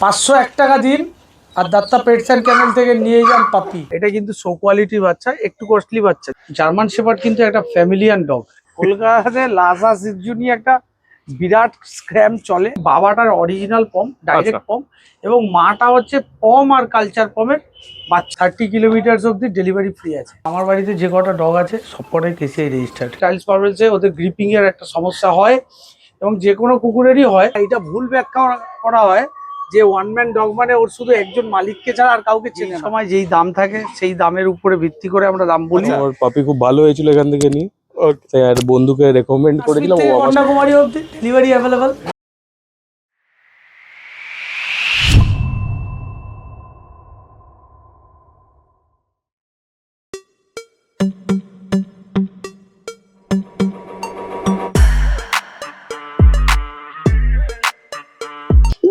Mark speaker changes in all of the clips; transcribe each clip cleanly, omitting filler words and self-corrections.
Speaker 1: 501 টাকা দিন আর Datta pets and ক্যানেল থেকে নিয়ে যান পাপি। এটা কিন্তু শো কোয়ালিটির বাচ্চা, একটু কস্টলি বাচ্চা। জার্মান শেপার্ড কিন্তু একটা ফ্যামিলিয়ান ডগ। কলকাতাতে লাসা সিজু নিয়ে একটা বিরাট স্ক্র্যাম চলে। বাবাটার অরিজিনাল পম, ডাইরেক্ট পম, এবং মাটা হচ্ছে পম আর কালচার পমের বাচ্চা। 30 কিলোমিটার অব্দি ডেলিভারি ফ্রি আছে। আমার বাড়িতে যে কটা ডগ আছে সব কটাই কেসিআই রেজিস্টার্ড। চাইল্ড পারভেজে ওদের গ্রিপিং এর একটা সমস্যা হয় এবং যে কোনো কুকুরেরই হয়। এটা ভুল ব্যাখ্যা করা হয় যে ওয়ান ম্যান ডগ মানে ওর শুধু একজন মালিককে ছাড়া আর কাউকে চেনে না। সময় যেই দাম থাকে সেই দামের উপরে ভিত্তি করে আমরা দাম বলি।
Speaker 2: আমার পাপি খুব ভালো হয়েছিল এখান থেকে নিয়ে, তাই আর বন্ধুকে রেকমেন্ড করেছিলাম।
Speaker 1: কন্যাকুমারী অবধি ডেলিভারি অ্যাভেলেবল।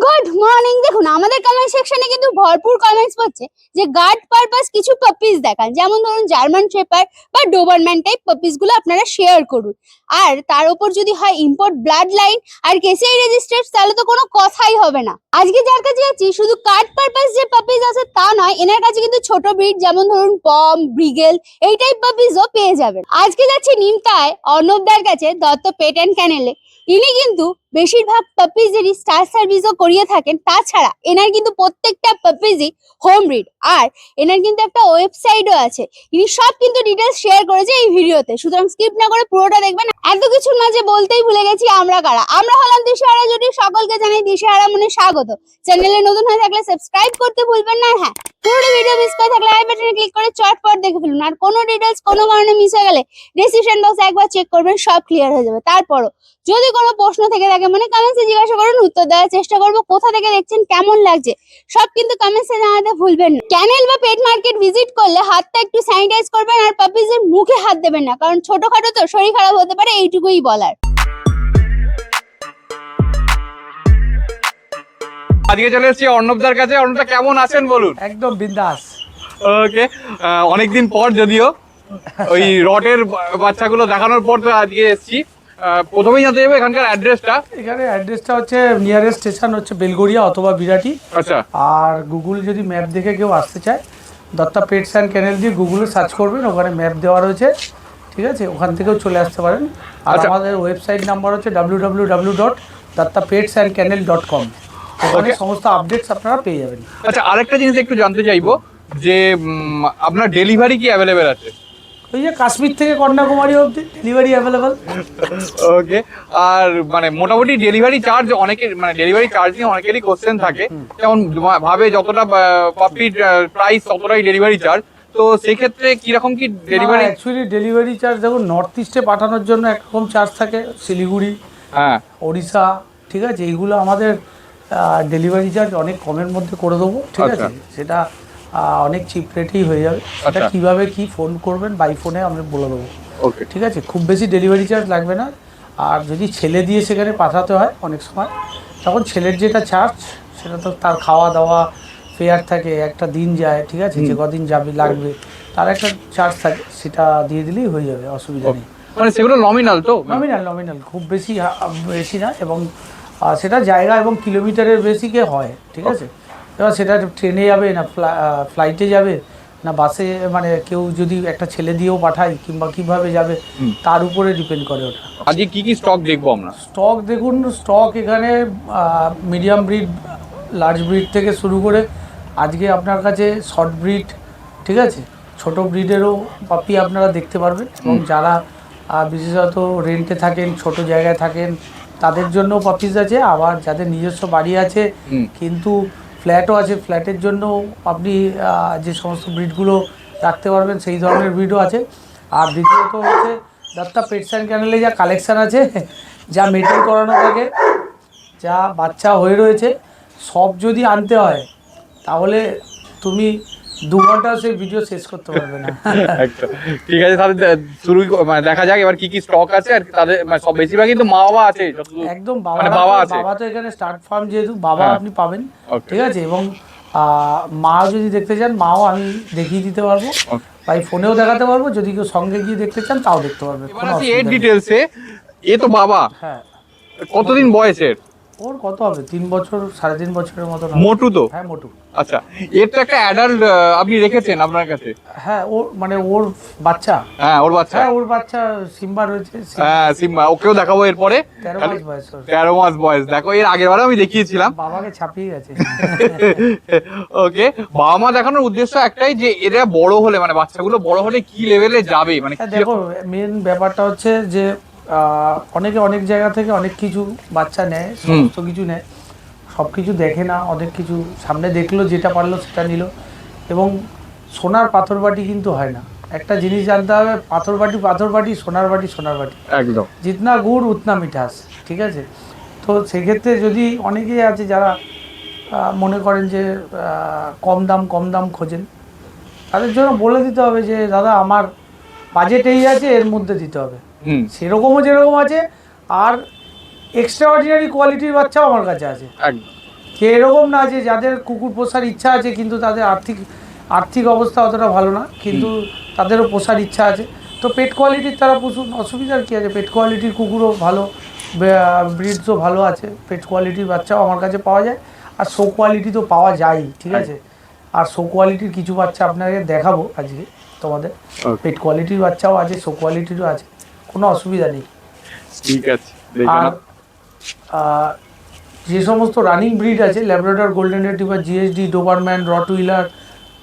Speaker 3: Good morning. দেখুন আমাদের কমেন্ট সেকশনে কিন্তু ভরপুর কমেন্টস পাচ্ছে যে গার্ড পারপাস কিছু পাপিস দেখান, যেমন ধরুন জার্মান শেপার্ড বা ডোবারম্যান টাইপ পাপিস গুলো আপনারা শেয়ার করুন। আর তার উপর যদি হয় ইম্পোর্ট ব্লাড লাইন আর কেসিআই রেজিস্টার্ড, তাহলে তো কোনো কথাই হবে না। আজকে যার কাছে যাচ্ছি শুধু গার্ড পারপাস যে পাপিস আছে তা নয়, এনার কাছে কিন্তু ছোট ব্রিড যেমন ধরুন পম, ব্রিগেল এই টাইপ পাপিসও পেয়ে যাবেন। আজকে যাচ্ছি নিমতায় অর্ণবদার কাছে, দত্ত পেট অ্যান্ড ক্যানেলে। ইনি কিন্তু বেশিরভাগ পাপিজেরই স্টার সার্ভিসও করিয়ে থাকেন। তাছাড়া এনার কিন্তু প্রত্যেকটা পাপিজই হোম ব্রিড, আর এনার কিন্তু একটা ওয়েবসাইটও আছে। ইনি সব কিন্তু ডিটেলস শেয়ার করেছে এই ভিডিওতে, সুতরাং স্কিপ না করে পুরোটা দেখবেন। এত কিছুর মাঝে বলতেই ভুলে গেছি আমরা কারা। আমরা হলাম দিশেহারা জুটি, সকলকে জানাই দিশেহারা মনে স্বাগত। চ্যানেলে নতুন হয়ে থাকলে সাবস্ক্রাইব করতে ভুলবেন না। হ্যাঁ, পুরোটা ভিডিও মিস করে থাকলে আই বাটনে ক্লিক করে চটপট দেখে ফেলুন। আর কোনো ডিটেলস কোনো কারণে মিস হয়ে গেলে ডেসক্রিপশন বক্সে একবার চেক করবেন, সব ক্লিয়ার হয়ে যাবে। তারপরও যদি কোনো প্রশ্ন থেকে থাকে মানে কমেন্টসে জিজ্ঞাসা করুন, উত্তর দেওয়ার চেষ্টা করবো। কোথা থেকে দেখছেন, কেমন লাগছে সব কিন্তু কমেন্টসে জানাতে ভুলবেন না। ক্যানেল বা পেট মার্কেট ভিজিট করলে হাতটা একটু স্যানিটাইজ করবেন আর পাপিজের মুখে হাত দেবেন না, কারণ ছোটখাটো তো শরীর খারাপ হতে পারে, এইটুকুই বলার।
Speaker 4: আজকে চলে এসেছি অর্ণবদার কাছে। অর্ণবদা কেমন আছেন বলুন?
Speaker 1: একদম বিন্দাস।
Speaker 4: ওকে, অনেকদিন পর যদিও ওই রটের বাচ্চাগুলো দেখানোর পর তো আজকে এসেছি। প্রথমেই জানতে যাবো এখানকার অ্যাড্রেসটা।
Speaker 1: এখানে অ্যাড্রেসটা হচ্ছে নিয়ারেস্ট স্টেশন হচ্ছে বেলগড়িয়া অথবা বিরাটি।
Speaker 4: আচ্ছা।
Speaker 1: আর গুগল যদি ম্যাপ দেখে কেউ আসতে চায়, দত্তা পেটস অ্যান্ড ক্যানেল দিয়ে গুগলে সার্চ করবেন, ওখানে ম্যাপ দেওয়া রয়েছে, ঠিক আছে? ওখান থেকেও চলে আসতে পারেন। আর আমাদের ওয়েবসাইট নাম্বার হচ্ছে www.dattapetsandkennel.com। ওখানে সমস্ত আপডেটস আপনারা পেয়ে যাবেন।
Speaker 4: আচ্ছা, আরেকটা জিনিস একটু জানতে চাইবো যে আপনার ডেলিভারি কি অ্যাভেলেবেল আছে?
Speaker 1: ওই যে কাশ্মীর থেকে কন্যাকুমারী অবধি ডেলিভারি অ্যাভেলেবল।
Speaker 4: ওকে, আর মানে মোটামুটি ডেলিভারি চার্জ অনেকের, মানে ডেলিভারি চার্জ নিয়ে অনেকেরই কোশ্চেন থাকে, যেমন ভাবে যতটা পাপির প্রাইস ততটাই ডেলিভারি চার্জ। তো সেই ক্ষেত্রে কিরকম কি ডেলিভারি?
Speaker 1: অ্যাকচুয়ালি ডেলিভারি চার্জ দেখুন, নর্থ ইস্টে পাঠানোর জন্য একরকম চার্জ থাকে, শিলিগুড়ি,
Speaker 4: হ্যাঁ,
Speaker 1: ওড়িশা, ঠিক আছে? এইগুলো আমাদের ডেলিভারি চার্জ অনেক কমের মধ্যে করে দেবো, ঠিক আছে? সেটা অনেক চিপ রেটেই হয়ে যাবে। সেটা কীভাবে কি ফোন করবেন, বাই ফোনে আমি বলে দেবো,
Speaker 4: ওকে,
Speaker 1: ঠিক আছে? খুব বেশি ডেলিভারি চার্জ লাগবে না। আর যদি ছেলে দিয়ে সেখানে পাঠাতে হয় অনেক সময়, তখন ছেলের যেটা চার্জ সেটা তো তার খাওয়া দাওয়া ফেয়ার থাকে, একটা দিন যায়, ঠিক আছে? যে কদিন যাবে লাগবে তার একটা চার্জ থাকে, সেটা দিয়ে দিলেই হয়ে যাবে, অসুবিধা নেই।
Speaker 4: মানে সেগুলো নমিনাল তো?
Speaker 1: নমিনাল খুব বেশি বেশি না, এবং সেটা জায়গা এবং কিলোমিটারের বেশিকে হয়, ঠিক আছে? এবার সেটা ট্রেনে যাবে না ফ্লাইটে যাবে না বাসে, মানে কেউ যদি একটা ছেলে দিয়েও পাঠায় কিংবা কীভাবে যাবে তার উপরে ডিপেন্ড করে ওটা।
Speaker 4: আজকে কি কি স্টক দেখবো আমরা?
Speaker 1: স্টক দেখুন, স্টক এখানে মিডিয়াম ব্রিড, লার্জ ব্রিড থেকে শুরু করে আজকে আপনার কাছে শর্ট ব্রিড, ঠিক আছে? ছোট ব্রিডেরও পাপি আপনারা দেখতে পারবেন। এবং যারা বিশেষত রেন্টে থাকেন, ছোট জায়গায় থাকেন, তাদের জন্য পাপিস আছে। আবার যাদের নিজস্ব বাড়ি আছে কিন্তু ফ্ল্যাটও আছে, ফ্ল্যাটের জন্য আপনি যে সমস্ত ব্রিডগুলো রাখতে পারবেন সেই ধরনের ব্রিডও আছে। আর দ্বিতীয়ত হচ্ছে দত্তা পেটস অ্যান্ড ক্যানেলে যা কালেকশান আছে, যা মেনটেন করানো থাকে, যা বাচ্চা হয়ে রয়েছে, সব যদি আনতে হয় তাহলে তুমি 2 ঘন্টা সেই ভিডিও শেষ করতে পারবে না।
Speaker 4: ঠিক আছে, তাহলে শুরু মানে দেখা যাক এবার কি কি স্টক আছে। আর তাদের সব বেশিরভাগই তো মা বাবা আছে,
Speaker 1: একদম
Speaker 4: মানে বাবা আছে।
Speaker 1: বাবা তো এখানে স্টার্ট ফার্ম, যেহেতু বাবা আপনি পাবেন, ঠিক আছে? এবং মা যদি দেখতে চান, মাও আমি দেখিয়ে দিতে পারবো, ভাই ফোনেও দেখাতে পারবো। যদি কেউ সঙ্গে গিয়ে দেখতে চান তাও দেখতে পারবে।
Speaker 4: এ ডিটেলসে এ তো বাবা,
Speaker 1: হ্যাঁ।
Speaker 4: কতদিন বয়সের?
Speaker 1: ওর কত হবে 3 বছর 3.5 বছরের মতো হবে।
Speaker 4: মোটু তো?
Speaker 1: হ্যাঁ মোটু।
Speaker 4: আচ্ছা, এর তো একটা অ্যাডাল্ট আপনি রেখেছেন আপনার কাছে?
Speaker 1: হ্যাঁ ওর মানে ওর বাচ্চা।
Speaker 4: হ্যাঁ, ওর বাচ্চা।
Speaker 1: হ্যাঁ ওর বাচ্চা সিম্বা রয়েছে।
Speaker 4: হ্যাঁ, সিম্বা, ওকেও দেখাবো এরপরে।
Speaker 1: 13 মাস বয়স ওর।
Speaker 4: 13 মাস বয়স, দেখো এর আগের বারে আমি দেখিয়েছিলাম।
Speaker 1: বাবাকে ছাপিয়ে গেছে।
Speaker 4: ওকে, বাবা মা দেখানোর উদ্দেশ্য একটাই যে এরা বড় হলে মানে বাচ্চাগুলো বড় হলে কি লেভেলে যাবে, মানে
Speaker 1: হ্যাঁ দেখো মেন ব্যাপারটা হচ্ছে যে অনেকে অনেক জায়গা থেকে অনেক কিছু বাচ্চা নেয়, সমস্ত কিছু নেয়, সব কিছু দেখে না, অনেক কিছু সামনে দেখলো, যেটা পারলো সেটা নিল। এবং সোনার পাথর বাটি কিন্তু হয় না, একটা জিনিস জানতে হবে, পাথর বাটি, সোনার বাটি সোনার বাটি,
Speaker 4: একদম
Speaker 1: জিতনা গুড় উতনা মিঠাস, ঠিক আছে? তো সেক্ষেত্রে যদি অনেকেই আছে যারা মনে করেন যে কম দাম খোঁজেন, তাদের জন্য বলে দিতে হবে যে দাদা আমার বাজেট এই আছে, এর মধ্যে দিতে হবে। সেরকমও যেরকম আছে, আর এক্সট্রা অর্ডিনারি কোয়ালিটির বাচ্চাও আমার কাছে আছে।
Speaker 4: একদম,
Speaker 1: যে এরকম না যে যাদের কুকুর পোষার ইচ্ছা আছে কিন্তু তাদের আর্থিক অবস্থা অতটা ভালো না, কিন্তু তাদেরও পোষার ইচ্ছা আছে, তো পেট কোয়ালিটির তারা পুষুন, অসুবিধার কী আছে? পেট কোয়ালিটির কুকুরও ভালো, ব্রিডসও ভালো আছে, পেট কোয়ালিটির বাচ্চাও আমার কাছে পাওয়া যায়, আর শো কোয়ালিটি তো পাওয়া যায়, ঠিক আছে? আর শো কোয়ালিটির কিছু বাচ্চা আপনাকে দেখাবো আজকে তোমাদের, পেট কোয়ালিটির বাচ্চাও আছে, শো কোয়ালিটিরও আছে, কোনো অসুবিধা নেই।
Speaker 4: ঠিক আছে।
Speaker 1: আর যে সমস্ত রানিং ব্রিড আছে, Labrador, golden retriever, GSD, Dobermann, Rottweiler,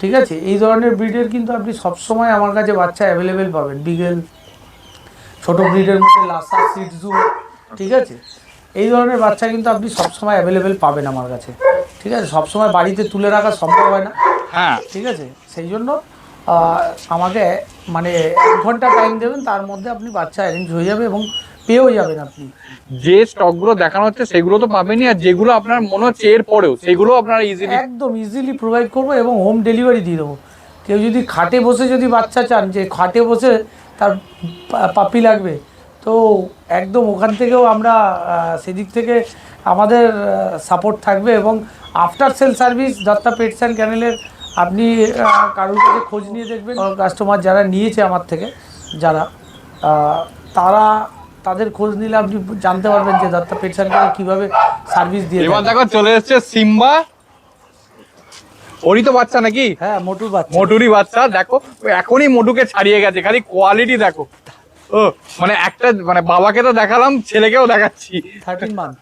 Speaker 1: ঠিক আছে, এই ধরনের ব্রিডের কিন্তু আপনি সবসময় আমার কাছে বাচ্চা অ্যাভেলেবেল পাবেন। বিগেল, ছোটো ব্রিডের মধ্যে লাসা, সিটজু, ঠিক আছে, এই ধরনের বাচ্চা কিন্তু আপনি সবসময় অ্যাভেলেবেল পাবেন আমার কাছে, ঠিক আছে? সবসময় বাড়িতে তুলে রাখা সম্ভব হয় না,
Speaker 4: হ্যাঁ,
Speaker 1: ঠিক আছে? সেই জন্য আমাকে মানে 1 ঘন্টা টাইম দেবেন, তার মধ্যে আপনি বাচ্চা অ্যারেঞ্জ হয়ে যাবে এবং পেয়েও যাবেন আপনি।
Speaker 4: যে স্টকগুলো দেখানো হচ্ছে সেগুলো তো পাবেনই, আর যেগুলো আপনার মনে হচ্ছে এর পরেও সেগুলো আপনারা ইজিলি
Speaker 1: একদম ইজিলি প্রোভাইড করবো এবং হোম ডেলিভারি দিয়ে দেবো। কেউ যদি খাটে বসে যদি বাচ্চা চান, যে খাটে বসে তার পাপি লাগবে, তো একদম ওখান থেকেও আমরা সেদিক থেকে আমাদের সাপোর্ট থাকবে। এবং after sale service Dutta pets and ক্যানেলের আপনি কারোর কাছে খোঁজ নিয়ে দেখবেন, কাস্টমার যারা নিয়েছে আমার থেকে, যারা তাদের খোঁজ নিলে আপনি জানতে পারবেন যে দত্তা পেটস অ্যান্ড ক্যানেল কীভাবে সার্ভিস দিয়ে।
Speaker 4: এবার দেখো চলে এসেছে সিম্বা, ওরই তো বাচ্চা নাকি?
Speaker 1: হ্যাঁ মোটুর বাচ্চা।
Speaker 4: মোটুরি বাচ্চা, দেখো এখনই মোটুকে ছাড়িয়ে গেছে, খালি কোয়ালিটি দেখো। ও মানে একটা মানে বাবাকে তো দেখালাম, ছেলেকেও দেখাচ্ছি।
Speaker 1: 13 মান্থ,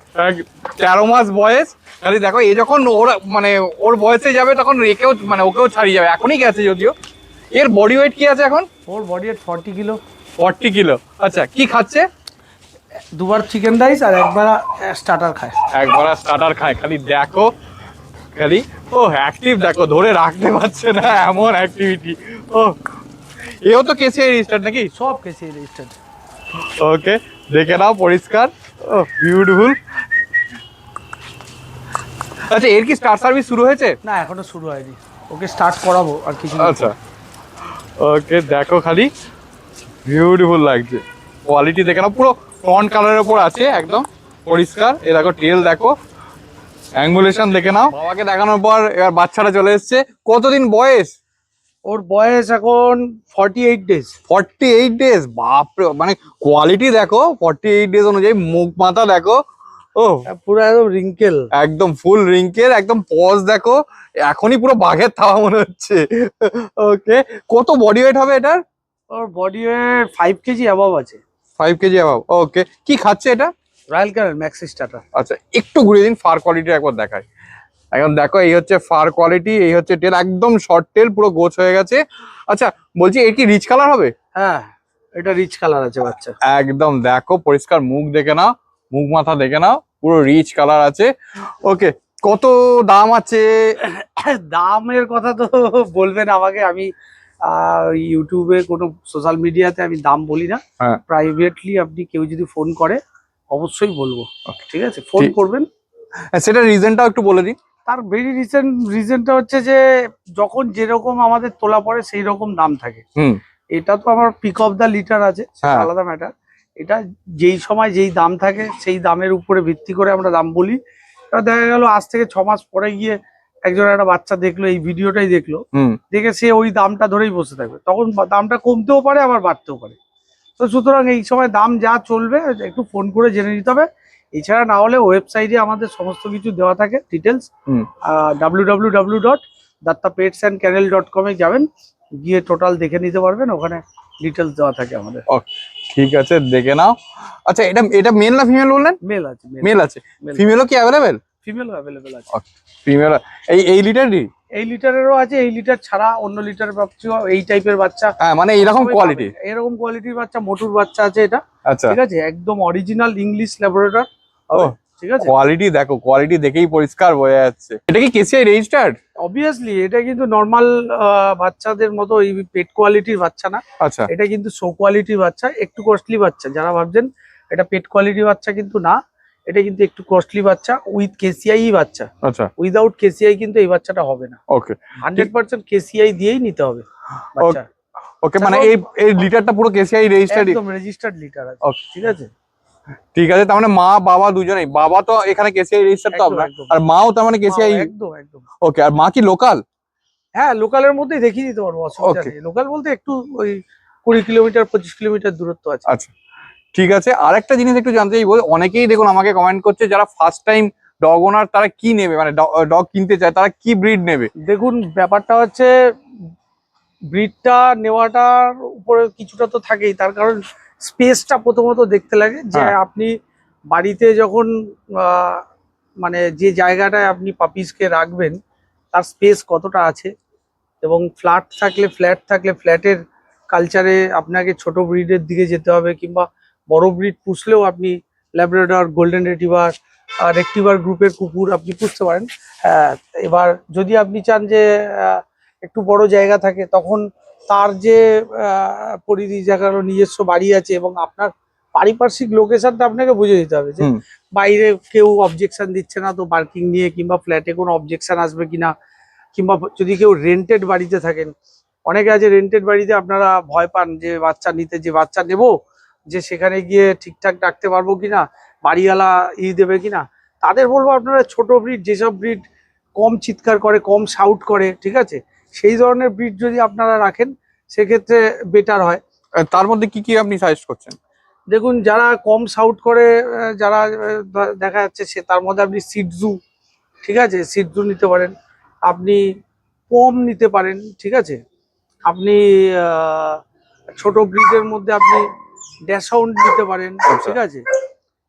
Speaker 4: 13 মাস বয়স, খালি দেখো এই যখন ওরা মানে ওর বয়সে যাবে তখন একেও মানে ওকেও ছাড়িয়ে যাবে, এখনই গেছে যদিও। এর বডি ওয়েট কি আছে এখন?
Speaker 1: ওর বডি ওয়েট 40 কিলো।
Speaker 4: 40 কিলো, আচ্ছা। কি খাচ্ছে?
Speaker 1: দুবার চিকেন রাইস আর একবার স্টার্টার খায়।
Speaker 4: একবার স্টার্টার খায়, খালি দেখো, খালি ও অ্যাক্টিভ দেখো, ধরে রাখতে পারছে না এমন অ্যাক্টিভিটি। ও এও তো কেসে রেজিস্টার্ড নাকি?
Speaker 1: সব কেসে রেজিস্টার্ড।
Speaker 4: ওকে, দেখে নাও পরিষ্কার, ও বিউটিফুল। আচ্ছা, এর কি স্টার সার্ভিস শুরু হয়েছে?
Speaker 1: না এখনো শুরু হয়নি, ওকে স্টার্ট করাবো আর কিছু।
Speaker 4: আচ্ছা, ওকে, দেখো খালি বিউটিফুল লাগছে, কোয়ালিটি দেখে নাও, পুরো ফ্রন্ট কালারের উপর আছে, একদম পরিষ্কার। এ দেখো টেল দেখো, অ্যাঙ্গুলেশন দেখে নাও। বাবাকে দেখানোর পর এবার বাচ্চাটা চলে এসছে। কতদিন বয়স?
Speaker 1: ওর বয়স এখন 48 ডেজ।
Speaker 4: 48 ডেজ, বাপরে, মানে কোয়ালিটি দেখো 48 ডেজ অনুযায়ী, মুখ মাথা দেখো, ও
Speaker 1: পুরো একদম রিঙ্কেল,
Speaker 4: একদম ফুল রিঙ্কেল, একদম পজ দেখো, এখনই পুরো বাঘের থাওয়া মনে হচ্ছে। ওকে, কত বডি ওয়েট হবে এটার?
Speaker 1: ওর বডি ওয়েট 5 কেজি অ্যাবভ আছে।
Speaker 4: 5 কেজি অ্যাবাভ, ওকে। কি খাচ্ছে এটা?
Speaker 1: রয়্যাল ক্যানেল ম্যাক্সি স্টার্টার।
Speaker 4: আচ্ছা, একটু ঘুরিয়ে দিন, ফার কোয়ালিটি একবার দেখায়। এখন দেখো, এই হচ্ছে ফার কোয়ালিটি, এই হচ্ছে টেল, একদম শর্ট টেল, পুরো গোছ হয়ে গেছে। আচ্ছা, বলছি এর কি রিচ কালার হবে?
Speaker 1: হ্যাঁ এটা রিচ কালার আছে বাচ্চা।
Speaker 4: একদম দেখো পরিষ্কার, মুখ দেখে নাও, মুখ মাথা দেখে নাও, পুরো রিচ কালার আছে। ওকে, কত দাম আছে?
Speaker 1: দামের কথা তো বলবেন আমাকে, আমি ইউটিউবে কোনো সোশ্যাল মিডিয়াতে আমি দাম বলি না।
Speaker 4: হ্যাঁ।
Speaker 1: প্রাইভেটলি আপনি কেউ যদি ফোন করে অবশ্যই বলবো, ঠিক আছে? ফোন
Speaker 4: ঠিক।
Speaker 1: করবেন।
Speaker 4: সেটা রিজনটাও একটু বলে দিন।
Speaker 1: তার ভেরি রিজনটা হচ্ছে যে যখন যেরকম আমাদের তোলা পড়ে সেই রকম দাম থাকে।
Speaker 4: হুম।
Speaker 1: এটা তো আমার পিক অফ দ্য লিটার আছে,
Speaker 4: হ্যাঁ।
Speaker 1: আলাদা ম্যাটার। এটা যেই সময় যেই দাম থাকে সেই দামের উপরে ভিত্তি করে আমরা দাম বলি। এবার দেখা গেল আজ থেকে 6 মাস পরে গিয়ে একজন একটা বাচ্চা দেখলো, এই ভিডিওটাই দেখলো,
Speaker 4: হুম।
Speaker 1: দেখে সে ওই দামটা ধরেই বসে থাকবে, তখন দামটা কমতেও পারে আবার বাড়তেও পারে। তো সুতরাং এই সময় দাম যা চলবে একটু ফোন করে জেনে নিতে হবে। এছাড়া না হলে ওয়েবসাইটে আমাদের সমস্ত কিছু দেওয়া থাকে ডিটেলস।
Speaker 2: হুম।
Speaker 1: www.dattapetsandkennel.com এ যাবেন, গিয়ে টোটাল দেখে নিতে পারবেন, ওখানে ডিটেলস দেওয়া থাকে আমাদের।
Speaker 4: ঠিক আছে, দেখে নাও। আচ্ছা, এটা এটা মেল না ফিমেল বললেন?
Speaker 1: মেল আছে,
Speaker 4: মেল আছে,
Speaker 1: Male।
Speaker 4: ফিমেলও কি অ্যাভেলেবেল?
Speaker 1: ফিমেলও অ্যাভেলেবেল আছে।
Speaker 4: ফিমেল এই লিটারই?
Speaker 1: এই লিটারেরও আছে, এই লিটার ছাড়া অন্য লিটার বাচ্চা, এই টাইপের বাচ্চা।
Speaker 4: হ্যাঁ, মানে এইরকম কোয়ালিটি,
Speaker 1: এরকম কোয়ালিটির বাচ্চা, মোটুর বাচ্চা আছে এটা।
Speaker 4: আচ্ছা,
Speaker 1: ঠিক আছে, একদম অরিজিনাল ইংলিশ ল্যাবরেটর।
Speaker 4: ও
Speaker 1: ঠিক আছে,
Speaker 4: কোয়ালিটি দেখো, কোয়ালিটি দেখেই পরিষ্কার বোঝা যাচ্ছে। এটা কি কেসিআই রেজিস্টার্ড?
Speaker 1: অবভিয়াসলি এটা কিন্তু নর্মাল বাচ্চাদের মতো এই পেট কোয়ালিটির বাচ্চা না।
Speaker 4: আচ্ছা,
Speaker 1: এটা কিন্তু শো কোয়ালিটির বাচ্চা, একটু কস্টলি বাচ্চা। যারা ভাবছেন এটা পেট কোয়ালিটির বাচ্চা, কিন্তু না, এটা কিন্তু একটু কস্টলি বাচ্চা, উইথ কেসিআই বাচ্চা।
Speaker 4: আচ্ছা,
Speaker 1: উইদাউট কেসিআই কিন্তু এই বাচ্চাটা হবে না।
Speaker 4: ওকে,
Speaker 1: 100% কেসিআই দিয়েই নিতে হবে বাচ্চা।
Speaker 4: ওকে, মানে এই লিটারটা পুরো কেসিআই রেজিস্টার্ড?
Speaker 1: একদম রেজিস্টার্ড লিটার আছে।
Speaker 4: Okay.
Speaker 1: ঠিক আছে,
Speaker 4: ঠিক আছে, তার মানে মা বাবা দুজনেই, বাবা তো এখানে কেসিআই রেজিস্টার্ড তো
Speaker 1: একদম,
Speaker 4: আপনার,
Speaker 1: একদম।
Speaker 4: আর মাও তার মানে কেসিআই?
Speaker 1: একদম একদম।
Speaker 4: ওকে, আর মা কি লোকাল?
Speaker 1: হ্যাঁ, লোকালের মধ্যেই দেখিয়ে দিতে পারবো, অসুবিধা
Speaker 4: Okay.
Speaker 1: নেই। লোকাল বলতে একটু ওই 20 কিলোমিটার 25 কিলোমিটার দূরত্ব আছে।
Speaker 4: আচ্ছা, ঠিক আছে। আর একটা জিনিস একটু জানতে চাইবো, অনেকেই দেখুন আমাকে কমেন্ট করছে, যারা ফার্স্ট টাইম ডগ ওনার, তারা কি নেবে, মানে ডগ কিনতে চায়, তারা কি ব্রিড নেবে?
Speaker 1: দেখুন, ব্যাপারটা হচ্ছে ব্রিডটা নেওয়াটার উপরে কিছুটা তো থাকেই, তার কারণ স্পেসটা প্রথমত দেখতে লাগে যে
Speaker 4: হ্যাঁ।
Speaker 1: আপনি বাড়িতে যখন মানে যে জায়গাটায় আপনি পাপিসকে রাখবেন তার স্পেস কতটা আছে, এবং ফ্ল্যাট থাকলে ফ্ল্যাটের কালচারে আপনাকে ছোট ব্রিডের দিকে যেতে হবে, কিংবা বড় ব্রিড পুষলেও আপনি ল্যাব্রাডর, গোল্ডেন রেটিভার, রেক্টিভার গ্রুপের কুকুর আপনি পুষতে পারেন। এবার যদি আপনি চান যে একটু বড় জায়গা থাকে, তখন তার যে পরিধি জায়গার নিজস্ব বাড়ি আছে, এবং আপনার পারিপার্শ্বিক লোকেশনটা আপনাকে বুঝে দিতে হবে যে
Speaker 4: হুম।
Speaker 1: বাইরে কেউ অবজেকশন দিচ্ছে না তো পার্কিং নিয়ে, কিংবা ফ্ল্যাটে কোনো অবজেকশন আসবে কিনা, কিংবা যদি কেউ রেন্টেড বাড়িতে থাকেন, অনেকে আছে রেন্টেড বাড়িতে আপনারা ভয় পান যে বাচ্চা নিতে, যে বাচ্চা নেব যে সেখানে গিয়ে ঠিকঠাক রাখতে পারবো কিনা, বাড়িওয়ালা দেবে কিনা। তাদের বলবো আপনারা ছোট ব্রিড, যেসব ব্রিড কম চিৎকার করে, কম শাউট করে, ঠিক আছে, সেই ধরনের ব্রিড যদি আপনারা রাখেন সেক্ষেত্রে বেটার হয়।
Speaker 4: তার মধ্যে কি কি আপনি সাজেস্ট করছেন?
Speaker 1: দেখুন, যারা কম শাউট করে, যারা দেখা যাচ্ছে, সে তার মধ্যে আপনি সিটজু, ঠিক আছে, সিটজু নিতে পারেন, আপনি পম নিতে পারেন, ঠিক আছে, আপনি ছোট ব্রিডের মধ্যে আপনি ড্যাশাউন্ড নিতে পারেন, ঠিক আছে,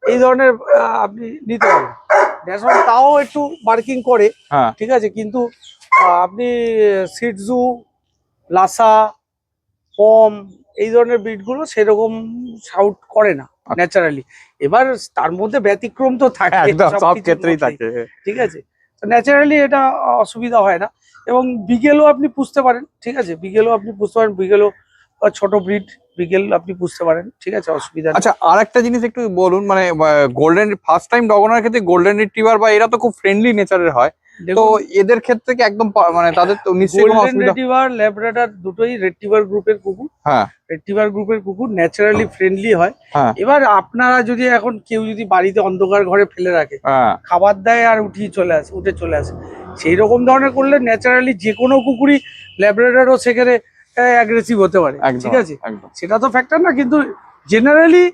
Speaker 1: এই ধরনের আপনি নিতে পারেন। ড্যাশাউন্ড তাও একটু বার্কিং করে,
Speaker 4: হ্যাঁ,
Speaker 1: ঠিক আছে, কিন্তু আপনি সিটজু, লাসা, পম, এই ধরনের ব্রিডগুলো সেরকম শাউট করে না ন্যাচারালি। এবার তার মধ্যে ব্যতিক্রম তো থাকে,
Speaker 4: একদম সব
Speaker 1: সবকিছুর
Speaker 4: ক্ষেত্রেই
Speaker 1: মধ্যেই,
Speaker 4: থাকে।
Speaker 1: ঠিক আছে, তো ন্যাচারালি এটা অসুবিধা হয় না। এবং বিগেলও আপনি পুষতে পারেন, ঠিক আছে, বিগেলও আপনি পুষতে পারেন, বিগেলও ছোট ব্রিড, বিগেল আপনি পুষতে পারেন, ঠিক আছে, অসুবিধা নেই।
Speaker 4: আচ্ছা, আর একটা জিনিস একটু বলুন, মানে গোল্ডেন ফার্স্ট টাইম ডগ ওনার ক্ষেত্রে গোল্ডেন রিট্রিভার বা এরা তো খুব ফ্রেন্ডলি নেচারের হয়, তো
Speaker 1: দেখুন,
Speaker 4: এদের ক্ষেত্রে কি একদম মানে তাদের তো নিশ্চয়ই কোনো
Speaker 1: গোল্ডেন
Speaker 4: অসুবিধা?
Speaker 1: রেটিভার, ল্যাব্রাডর দুটোই রেটিভার গ্রুপের কুকুর।
Speaker 4: হ্যাঁ,
Speaker 1: রেটিভার গ্রুপের কুকুর ন্যাচারালি ফ্রেন্ডলি হয়।
Speaker 4: হ্যাঁ,
Speaker 1: এবার আপনারা যদি এখন কেউ যদি বাড়িতে অন্ধকার ঘরে ফেলে রাখে,
Speaker 4: হ্যাঁ,
Speaker 1: খাবার দেয় আর উঠে চলে আসে, সেই রকম ধরনের করলে ন্যাচারালি যে কোনো কুকুরই, ল্যাব্রাডরও সেখানে অ্যাগ্রেসিভ হতে পারে,
Speaker 4: একদম,
Speaker 1: ঠিক আছে,
Speaker 4: একদম।
Speaker 1: সেটা তো ফ্যাক্টর না, কিন্তু জেনারেলি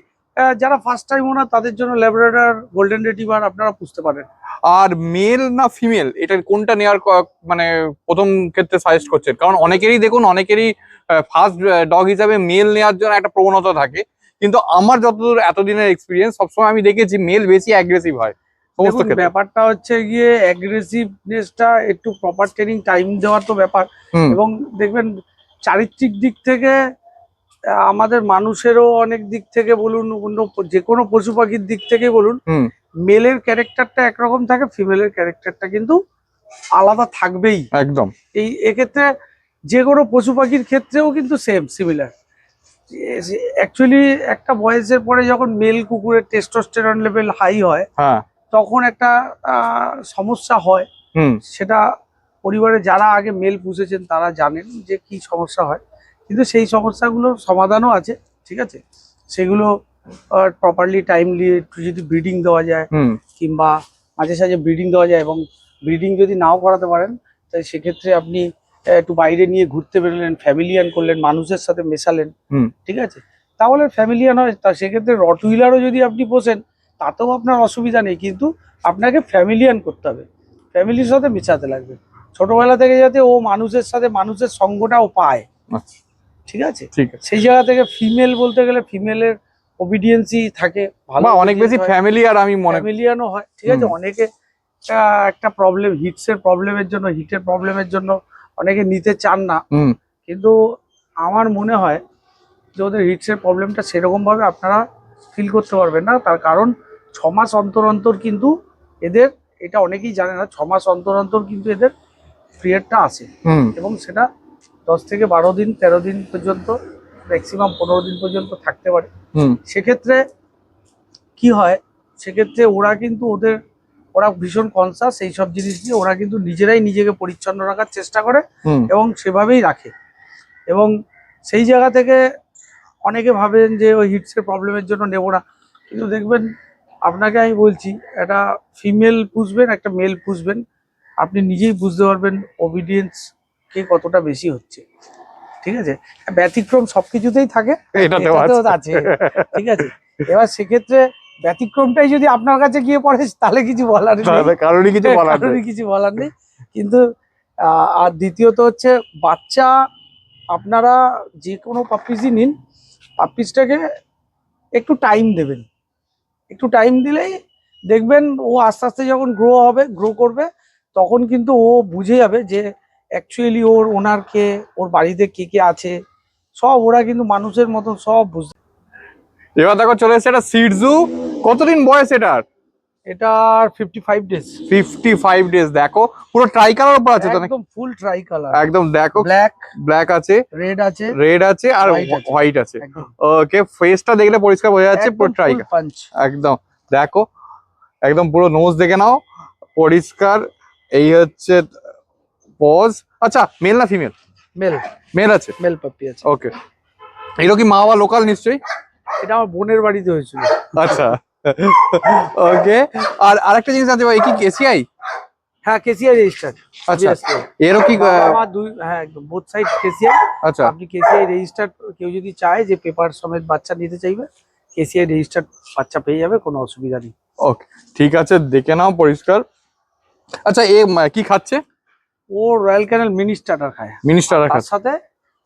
Speaker 1: যারা ফার্স্ট টাইম ওনার, তাদের জন্য ল্যাব্রাডর, গোল্ডেন রেটিভার আপনারা পুষতে পারেন।
Speaker 4: আর মেল না ফিমেল, এটা কোনটা নেওয়ার মানে প্রথম ক্ষেত্রে সাজেস্ট করছেন? কারণ অনেকেরই দেখুন, অনেকেরই ফার্স্ট ডগ হিসাবে মেল নেওয়ার জন্য একটা প্রবণতা থাকে, কিন্তু আমার যতদূর এতদিনের এক্সপিরিয়েন্স, সবসময় আমি দেখেছি মেল বেশি অ্যাগ্রেসিভ হয় সমস্ত
Speaker 1: দেখুন,
Speaker 4: ক্ষেত্রে।
Speaker 1: ব্যাপারটা হচ্ছে গিয়ে অ্যাগ্রেসিভনেসটা একটু প্রপার ট্রেনিং টাইম দেওয়ার তো ব্যাপার।
Speaker 4: হুম,
Speaker 1: এবং দেখবেন চারিত্রিক দিক থেকে আমাদের মানুষেরও অনেক দিক থেকে বলুন, অন্য যে কোনো পশু পাখির দিক থেকে বলুন,
Speaker 4: হুম,
Speaker 1: মেলের ক্যারেক্টারটা একরকম থাকে, ফিমেলের ক্যারেক্টারটা কিন্তু আলাদা থাকবেই।
Speaker 4: একদম,
Speaker 1: এক্ষেত্রে যে কোনো পশু পাখির ক্ষেত্রেও কিন্তু সিমিলার। অ্যাকচুয়ালি একটা বয়সের পরে যখন মেল কুকুরের টেস্টোস্টেরন লেভেল হাই হয়,
Speaker 4: হ্যাঁ,
Speaker 1: তখন একটা সমস্যা হয়।
Speaker 4: হুম,
Speaker 1: সেটা পরিবারে যারা আগে মেল পুষেছেন তারা জানেন যে কি সমস্যা হয়, কিন্তু সেই সমস্যাগুলোর সমাধানও আছে, ঠিক আছে, সেগুলো প্রপারলি টাইমলি একটু যদি ব্রিডিং দেওয়া যায়,
Speaker 4: হুম,
Speaker 1: কিংবা মাঝে সাঝে ব্রিডিং দেওয়া যায়, এবং ব্রিডিং যদি নাও করাতে পারেন, তাই সেক্ষেত্রে আপনি একটু বাইরে নিয়ে ঘুরতে বেরোলেন, ফ্যামিলিয়ান করলেন, মানুষের সাথে মেশালেন,
Speaker 4: হুম,
Speaker 1: ঠিক আছে, তাহলে ফ্যামিলিয়ান হয়। তা সেক্ষেত্রে রটউইলারও যদি আপনি পোষেন, তাতেও আপনার অসুবিধা নেই, কিন্তু আপনাকে ফ্যামিলিয়ান করতে হবে, ফ্যামিলির সাথে মেশাতে লাগবে ছোটবেলা থেকে, যাতে ও মানুষের সাথে মানুষের সঙ্গটাও পায়।
Speaker 4: আচ্ছা
Speaker 1: ঠিক আছে,
Speaker 4: ঠিক আছে।
Speaker 1: সেই জায়গা থেকে ফিমেল বলতে গেলে ফিমেলের ওবিডিয়েন্সই থাকে, ভালো
Speaker 4: বা অনেক বেশি ফ্যামিলি, আর আমি মনে
Speaker 1: ফ্যামিলিয়ানও হয়। ঠিক আছে, অনেকে একটা প্রবলেম, হিটের প্রবলেমের জন্য অনেকে নিতে চান না,
Speaker 4: হুম
Speaker 1: কিন্তু আমার মনে হয় যে ওদের হিটসের প্রবলেমটা সেরকম ভাবে আপনারা ফিল করতে পারবেন না। তার কারণ 6 মাস অন্তর অন্তর কিন্তু এদের, এটা অনেকেই জানে না, 6 মাস অন্তর অন্তর কিন্তু এদের পিরিয়ডটা আসে,
Speaker 4: হুম
Speaker 1: এবং সেটা 10 থেকে 12 দিন 13 দিন পর্যন্ত, ম্যাক্সিমাম 15 দিন পর্যন্ত থাকতে পারে।
Speaker 4: হুম
Speaker 1: সেক্ষেত্রে কি হয়, সেক্ষেত্রে ওরা ভীষণ কনসাস এই সব জিনিস নিয়ে, ওরা কিন্তু নিজেরাই নিজেকে পরিচ্ছন্ন রাখার চেষ্টা করে
Speaker 4: হুম
Speaker 1: এবং সেভাবেই রাখে। এবং সেই জায়গা থেকে অনেকে ভাবেন যে ওই হিটসের প্রবলেমের জন্য নেব না, কিন্তু দেখবেন, আপনাকে আমি বলছি, একটা ফিমেল পুষবেন একটা মেল পুষবেন, আপনি নিজেই বুঝতে পারবেন ওবিডিয়েন্স কে কতটা বেশি হচ্ছে। ঠিক আছে, ব্যতিক্রম সবকিছুতেই থাকে,
Speaker 4: এটাতেও
Speaker 1: এটাতেও
Speaker 4: আছে।
Speaker 1: আছে। ঠিক আছে, এবার সেক্ষেত্রে ব্যতিক্রমটাই যদি আপনার কাছে গিয়ে পড়ে, তাহলে কিছু বলার নেই,
Speaker 4: তাহলে কারোরই কিছু বলার নেই।
Speaker 1: কারোরই কিছু বলার নেই। কিন্তু আর দ্বিতীয়ত হচ্ছে, বাচ্চা আপনারা যে কোনো পাপ্পিসই নিন, পাপ্পিসটাকে একটু টাইম দেবেন, একটু টাইম দিলেই দেখবেন ও আস্তে আস্তে যখন গ্রো করবে, তখন কিন্তু ও বুঝে যাবে যে অ্যাকচুয়ালি ওনার কে, ওর বাড়িতে কে কে আছে, সব ওরা কিন্তু মানুষের মতন সব বুঝতে।
Speaker 4: এবার দেখো চলে এসেছে একটা সিটজু। কতদিন বয়স এটার?
Speaker 1: এটার 55 ডেজ।
Speaker 4: 55 ডেজ। দেখো পুরো ট্রাই কালার উপর আছে তো নাকি?
Speaker 1: একদম ফুল ট্রাই কালার,
Speaker 4: একদম দেখো,
Speaker 1: ব্ল্যাক
Speaker 4: ব্ল্যাক আছে,
Speaker 1: রেড আছে,
Speaker 4: রেড আছে, আর
Speaker 1: White আছে।
Speaker 4: হোয়াইট আছে।
Speaker 1: একদম
Speaker 4: ওকে, ফেসটা দেখলে পরিষ্কার বোঝা যাচ্ছে পুরো ট্রাই।
Speaker 1: পাঞ্চ।
Speaker 4: একদম দেখো, একদম পুরো নোজ দেখে নাও, পরিষ্কার। এই হচ্ছে পজ। আচ্ছা, মেল না ফিমেল?
Speaker 1: মেল,
Speaker 4: মেল আছে।
Speaker 1: মেল পাপ্পি আছে।
Speaker 4: ওকে, এগুলো কি মা বাবা লোকাল নিশ্চয়ই?
Speaker 1: এটা আমার বোনের বাড়িতে হয়েছিল।
Speaker 4: আচ্ছা ওকে। আর আরেকটা জিনিস আছে, এই কি কেসিআই?
Speaker 1: হ্যাঁ, কেসিআই রেজিস্টার।
Speaker 4: আচ্ছা, এরও কি?
Speaker 1: আমার দুই, হ্যাঁ একদম বোথ সাইড কেসিআই।
Speaker 4: আচ্ছা
Speaker 1: আপনি কেসিআই রেজিস্টার, কেউ যদি চায় যে পেপার সমেত বাচ্চা নিতে চাইবে, কেসিআই রেজিস্টার বাচ্চা পেয়ে যাবে, কোনো অসুবিধা নেই।
Speaker 4: ওকে ঠিক আছে, দেখে নাও পরিষ্কার। আচ্ছা, এ কি খাচ্ছে?
Speaker 1: ও রয়্যাল ক্যানেল মিনি স্টার্টার খায়,
Speaker 4: মিনিস্টার
Speaker 1: তার
Speaker 4: খাচ্ছে।
Speaker 1: সাথে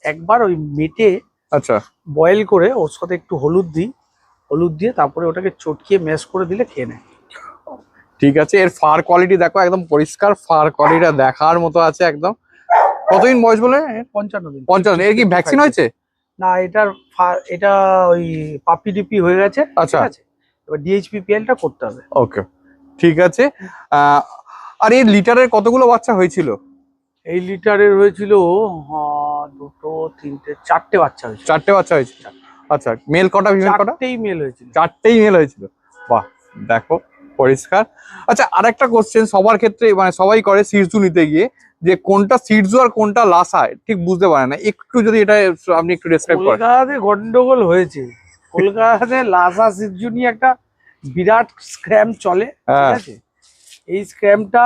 Speaker 1: একবার ওই মেটে
Speaker 4: আচ্ছা
Speaker 1: বয়েল করে ওর সাথে একটু হলুদ দিয়ে তারপরে ওটাকে চটকিয়ে ম্যাশ করে দিলে খেয়ে নেয়।
Speaker 4: ঠিক আছে। এর ফার কোয়ালিটি দেখো, একদম পরিষ্কার ফার কোয়ালিটিটা দেখার মতো আছে একদম। কতদিন বয়স বলে?
Speaker 1: 55 দিন।
Speaker 4: 55। এর কি ভ্যাকসিন হয়েছে?
Speaker 1: না, এটা ওই পাপি ডিপি হয়ে গেছে।
Speaker 4: আচ্ছা।
Speaker 1: ঠিক আছে, এবার ডিএইচপিপিএলটা করতে হবে।
Speaker 4: ওকে ঠিক আছে। আর এর লিটারের কতগুলো বাচ্চা হয়েছিল?
Speaker 1: এই লিটারের হয়েছিল দুটো, তিনটে, চারটে বাচ্চা হয়েছিল।
Speaker 4: 4টে বাচ্চা হয়েছিল। আচ্ছা, মেল কটা ফিমেল কটা?
Speaker 1: চারটেই মেল হয়েছিল।
Speaker 4: 4টেই মেল হয়েছিল। বাহ, দেখো পরিষ্কার। আচ্ছা, আরেকটা কোশ্চেন সবার ক্ষেত্রে, মানে সবাই করে সিটজু নিতে গিয়ে, যে কোনটা সিটজু আর কোনটা লাসা ঠিক বুঝতে পারে না। একটু যদি এটা আপনি একটু ডেসক্রাইব করেন।
Speaker 1: কলকাতাতে গন্ডগোল হয়েছে, কলকাতাতে লাসা সিজু নিয়ে একটা বিরাট স্ক্র্যাম চলে। ঠিক আছে, এই স্ক্র্যামটা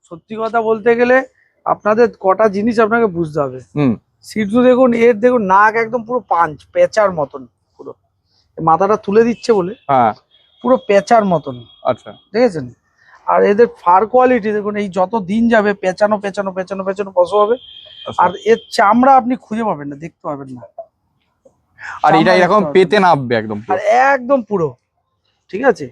Speaker 1: সত্যি কথা বলতে গেলে আপনাদের কটা জিনিস আপনাকে বুঝতে হবে।
Speaker 4: হুম
Speaker 1: সিটজু দেখুন, দেখুন নাক একদম পুরো পাঞ্চ পেঁচার মতন, পুরো মাথাটা তুলে দিচ্ছে বলে
Speaker 4: হ্যাঁ
Speaker 1: পুরো পেঁচার মতন,
Speaker 4: আচ্ছা
Speaker 1: দেখেছেন? আর এদের ফার কোয়ালিটি দেখুন, এই যত দিন যাবে পেঁচানো পেঁচানো পেঁচানো পেঁচানো বসো হবে, আর এর চামড়া আপনি খুঁজে পাবেন না, দেখতে পাবেন না।
Speaker 4: আর এটা
Speaker 1: চামড়া
Speaker 4: এরকম
Speaker 1: দেখতে পাবেন
Speaker 4: পেতে নামবে একদম
Speaker 1: আর
Speaker 4: পুরো।
Speaker 1: একদম পুরো। ঠিক আছে,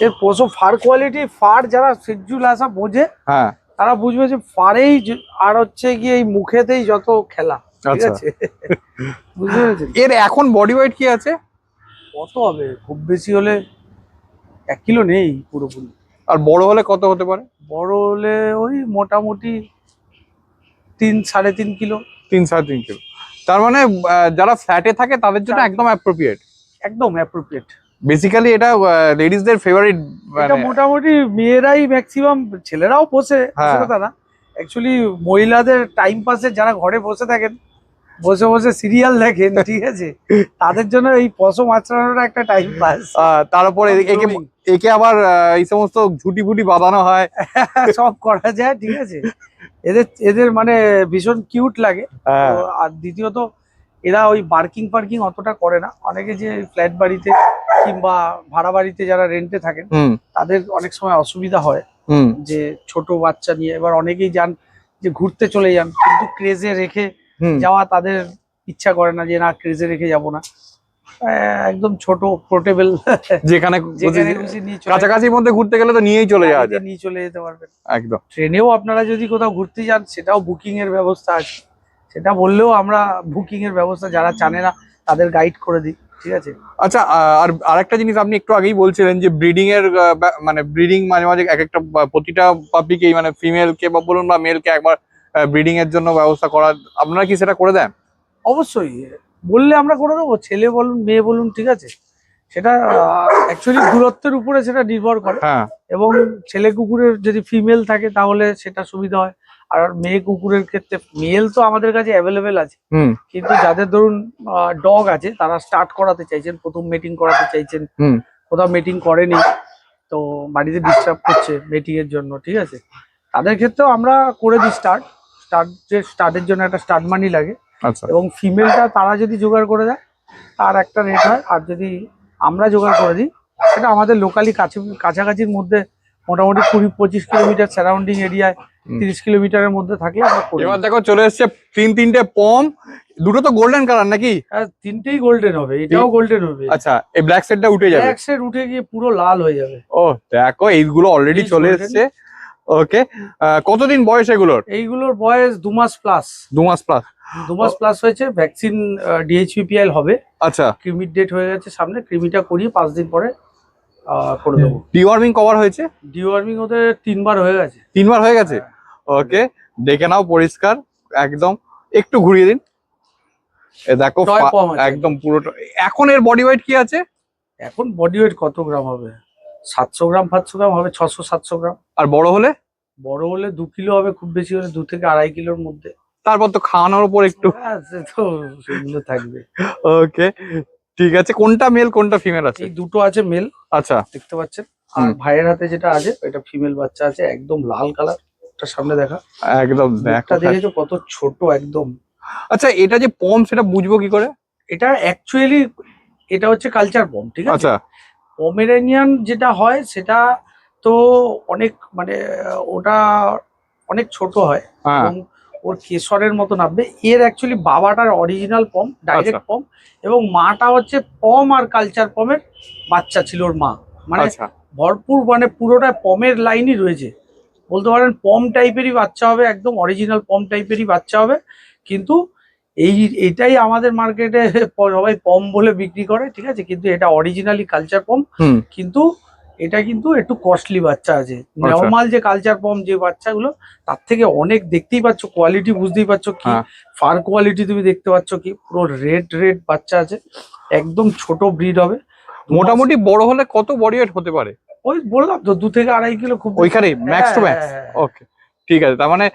Speaker 1: এর পশু ফার কোয়ালিটি, ফার যারা সিজু লাসা বোঝে
Speaker 4: হ্যাঁ
Speaker 1: তারা বুঝবে যে ফারেই আর হচ্ছে গিয়ে এই মুখেতেই যত খেলা। ঠিক
Speaker 4: আচ্ছা।
Speaker 1: আছে, বুঝতে পেরেছেন?
Speaker 4: এর এখন বডি ওয়েট কি আছে?
Speaker 1: কত হবে, খুব বেশি হলে 1 কিলো নেই পুরোপুরি।
Speaker 4: আর বড় হলে কত হতে পারে?
Speaker 1: বড় হলে ওই মোটামুটি 3-3.5 কিলো।
Speaker 4: 3-3.5 কিলো। তার মানে যারা ফ্ল্যাটে থাকে তাদের জন্য একদম অ্যাপ্রোপ্রিয়েট।
Speaker 1: একদম অ্যাপ্রোপ্রিয়েট।
Speaker 4: বেসিক্যালি এটা লেডিসদের ফেভারিট।
Speaker 1: এটা মোটামুটি মেয়েরাই ম্যাক্সিমাম, ছেলেরাও পোষে,
Speaker 4: হ্যাঁ।
Speaker 1: কথা না। অ্যাকচুয়ালি মহিলাদের টাইম পাসে, যারা ঘরে বসে থাকেন, বসে বসে সিরিয়াল দেখেন, ঠিক আছে, তাদের জন্য এই পশম আঁচড়ানোটা একটা টাইম পাস।
Speaker 4: তারপরে একে একে আবার এই সমস্ত ঝুটি ফুটি বাঁধানো হয়,
Speaker 1: সব করা যায়। ঠিক আছে, এদের মানে ভীষণ কিউট লাগে।
Speaker 4: হ্যাঁ।
Speaker 1: তো আর দ্বিতীয়ত এরা ওই পার্কিং অতটা করে না। অনেকে যে ফ্ল্যাট বাড়িতে কিংবা ভাড়া বাড়িতে যারা রেন্টে থাকেন
Speaker 4: হুম
Speaker 1: তাদের অনেক সময় অসুবিধা হয়
Speaker 4: হুম
Speaker 1: যে ছোট বাচ্চা নিয়ে। এবার অনেকেই যান যে ঘুরতে চলে যান, কিন্তু ক্রেজে রেখে
Speaker 4: হুম
Speaker 1: যাওয়া তাদের ইচ্ছা করে না, যে না ক্রেজে রেখে যাব না। একদম ছোট পোর্টেবল
Speaker 4: যেখানে
Speaker 1: যেখানে খুশি নিয়ে চলে
Speaker 4: কাছাকাছির মধ্যে ঘুরতে গেলে তো নিয়েই চলে যাওয়া
Speaker 1: গাড়িতে
Speaker 4: যায়।
Speaker 1: নিয়ে চলে যেতে পারবেন।
Speaker 4: একদম।
Speaker 1: ট্রেনেও আপনারা যদি কোথাও ঘুরতে যান সেটাও বুকিং এর ব্যবস্থা আছে, সেটা বললেও আমরা বুকিং এর ব্যবস্থা যারা জানে না তাদের গাইড করে দিই, ঠিক আছে।
Speaker 4: আচ্ছা, আর আরেকটা জিনিস আপনি একটু আগেই বলছিলেন যে ব্রিডিং এর মানে ব্রিডিং মাঝে মাঝে এক একটা প্রতিটা পাপিকেই মানে ফিমেল কে বা বলুন বা মেল কে একবার ব্রিডিং এর জন্য ব্যবস্থা করা, আপনারা কি সেটা করে দেন?
Speaker 1: অবশ্যই বললে আমরা করে দেবো, ছেলে বলুন মেয়ে বলুন, ঠিক আছে। সেটা অ্যাকচুয়ালি দূরত্বের উপরে সেটা নির্ভর করে,
Speaker 4: হ্যাঁ
Speaker 1: এবং ছেলে কুকুরের যদি ফিমেল থাকে তাহলে সেটা সুবিধা হয়। আর মেয়ে কুকুরের ক্ষেত্রে মেল তো আমাদের কাছে অ্যাভেলেবেল আছে,
Speaker 4: হুম
Speaker 1: কিন্তু যাদের ধরুন ডগ আছে তারা স্টার্ট করাতে চাইছেন, প্রথম মিটিং করাতে চাইছেন,
Speaker 4: হুম
Speaker 1: কোথাও মিটিং করেনি, তো বাড়িতে ডিস্টার্ব করছে মিটিং এর জন্য, ঠিক আছে, তাদের ক্ষেত্রেও আমরা করে দিই স্টার্টের জন্য একটা স্টার্ট মানি লাগে,
Speaker 4: আচ্ছা
Speaker 1: এবং ফিমেলটা তারা যদি জোগাড় করে দেয় তার একটা রেট হয়, আর যদি আমরা জোগাড় করে দিই সেটা আমাদের লোকালি কাছাকাছির মধ্যে মোটামুটি 20-25 কিলোমিটার সারাউন্ডিং এরিয়ায় 30 কিলোমিটারের মধ্যে থাকলে আমরা করি।
Speaker 4: এবার দেখো চলে এসছে তিনটে পম, দুটো তো গোল্ডেন কালার নাকি?
Speaker 1: হ্যাঁ, তিনটেই গোল্ডেন হবে, এটাও গোল্ডেন হবে।
Speaker 4: আচ্ছা, এই ব্ল্যাক সেটটা উঠে যাবে?
Speaker 1: ব্ল্যাক সেট উঠে গিয়ে পুরো লাল হয়ে যাবে।
Speaker 4: ও দেখো এইগুলো অলরেডি
Speaker 1: Please
Speaker 4: চলে
Speaker 1: golden।
Speaker 4: এসছে। ওকে, কতদিন বয়স এগুলোর?
Speaker 1: এইগুলোর বয়স 2 মাস প্লাস।
Speaker 4: 2 মাস প্লাস।
Speaker 1: 2 মাস প্লাস হয়েছে, ভ্যাকসিন DHPPL হবে,
Speaker 4: আচ্ছা,
Speaker 1: ক্রিমির ডেট হয়ে গেছে সামনে, ক্রিমিটা করিয়ে 5 দিন পরে করে দেবো।
Speaker 4: ডিওয়ার্মিং কভার হয়েছে?
Speaker 1: ডিওয়ার্মিং ওদের 3 বার হয়ে গেছে।
Speaker 4: 3 বার হয়ে গেছে। ওকে, দেখে নাও পরিষ্কার একদম, একটু ঘুরিয়ে দিন। এ দেখো
Speaker 1: Toy palm আছে।
Speaker 4: একদম পুরোটা। এখন এর বডি ওয়েট কি আছে?
Speaker 1: এখন বডি ওয়েট কত গ্রাম হবে? 700 গ্রাম 500 গ্রাম হবে, 600-700 গ্রাম।
Speaker 4: আর বড় হলে?
Speaker 1: বড় হলে 2 কিলো হবে, খুব বেশি হলে 2 থেকে 2.5 কিলোর মধ্যে।
Speaker 4: তারপর তো খাওয়ানোর উপর একটু।
Speaker 1: হ্যাঁ, সে তো সেগুলো থাকবে।
Speaker 4: ওকে, ঠিক আছে। কোনটা মেল কোনটা ফিমেল আছে?
Speaker 1: এই দুটো আছে মেল,
Speaker 4: আচ্ছা,
Speaker 1: দেখতে পাচ্ছেন, আর
Speaker 4: হুম।
Speaker 1: ভাইয়ের হাতে যেটা আছে এটা ফিমেল বাচ্চা আছে, একদম লাল কালার। এটা সামনে দেখা,
Speaker 4: একদম দেখো।
Speaker 1: মুখটা দেখেছো কত ছোট একদম।
Speaker 4: আচ্ছা, এটা যে পম সেটা বুঝবো কি করে?
Speaker 1: এটা অ্যাকচুয়ালি এটা হচ্ছে কালচার পম, ঠিক আছে।
Speaker 4: আচ্ছা,
Speaker 1: পমেরানিয়ান যেটা হয় সেটা তো অনেক মানে ওটা অনেক ছোট হয়,
Speaker 4: হ্যাঁ
Speaker 1: এবং ওর কেশরের মতো নামবে। এর অ্যাকচুয়ালি বাবাটার অরিজিনাল পম, ডাইরেক্ট
Speaker 4: আচ্ছা।
Speaker 1: পম, এবং মাটা হচ্ছে পম আর কালচার পমের বাচ্চা ছিল ওর মা, মানে
Speaker 4: আচ্ছা,
Speaker 1: ভরপুর, মানে পুরোটা পমের লাইনই রয়েছে, বলতে পারেন পম টাইপেরই বাচ্চা হবে, একদম অরিজিনাল পম টাইপেরই বাচ্চা হবে। কিন্তু এটাই আমাদের মার্কেটে সবাই পম বলে বিক্রি করে, ঠিক আছে, কিন্তু এটা অরিজিনালি কালচার পম।
Speaker 4: হুম
Speaker 1: কিন্তু এটা কিন্তু একটু কস্টলি বাচ্চা আছে, নর্মাল যে কালচার পম যে বাচ্চাগুলো তার থেকে অনেক, দেখতেই পাচ্ছ কোয়ালিটি, বুঝতেই পারছো কি
Speaker 4: হ্যাঁ।
Speaker 1: ফার কোয়ালিটি তুমি দেখতে পাচ্ছ কি, পুরো রেড বাচ্চা আছে, একদম ছোট ব্রিড হবে।
Speaker 4: মোটামুটি বড় হলে কত বডি ওয়েট হতে পারে?
Speaker 1: ওই বললাম তো 2 থেকে 2.5 কিলো খুব বেশি।
Speaker 4: ওইখানে ম্যাক্স টু ম্যাক্স?
Speaker 1: হ্যাঁ।
Speaker 4: ওকে, ঠিক আছে। তার মানে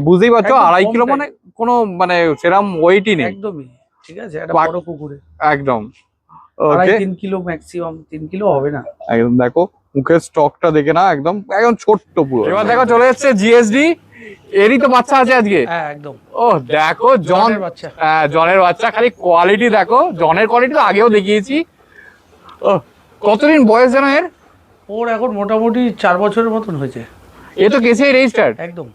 Speaker 4: বুঝতেই পারছো
Speaker 1: একদম
Speaker 4: 2.5
Speaker 1: কম
Speaker 4: কিলো
Speaker 1: time।
Speaker 4: মানে কোনো মানে সেরকম ওয়েটই নেই
Speaker 1: একদমই, ঠিক আছে, একটা
Speaker 4: বাক-
Speaker 1: বড় পুকুরে
Speaker 4: একদম।
Speaker 1: 2.5-3 কিলো ম্যাক্সিমাম, 3 কিলো হবে না।
Speaker 4: একদম দেখো মুখের স্টকটা দেখে না, একদম একদম ছোট্ট পুরো। এবার দেখো চলে এসেছে জিএসডি, এরই তো বাচ্চা আছে আজকে।
Speaker 1: হ্যাঁ, একদম
Speaker 4: ও দেখো
Speaker 1: জনের বাচ্চা।
Speaker 4: হ্যাঁ জনের বাচ্চা, খালি কোয়ালিটি দেখো, জনের কোয়ালিটি তো আগেও দেখিয়েছি। ও কতদিন বয়স যেন এর?
Speaker 1: ওর এখন মোটামুটি 4 বছরের মতন হয়েছে।
Speaker 4: এ তো কেসিআই রেজিস্টার্ড?
Speaker 1: একদম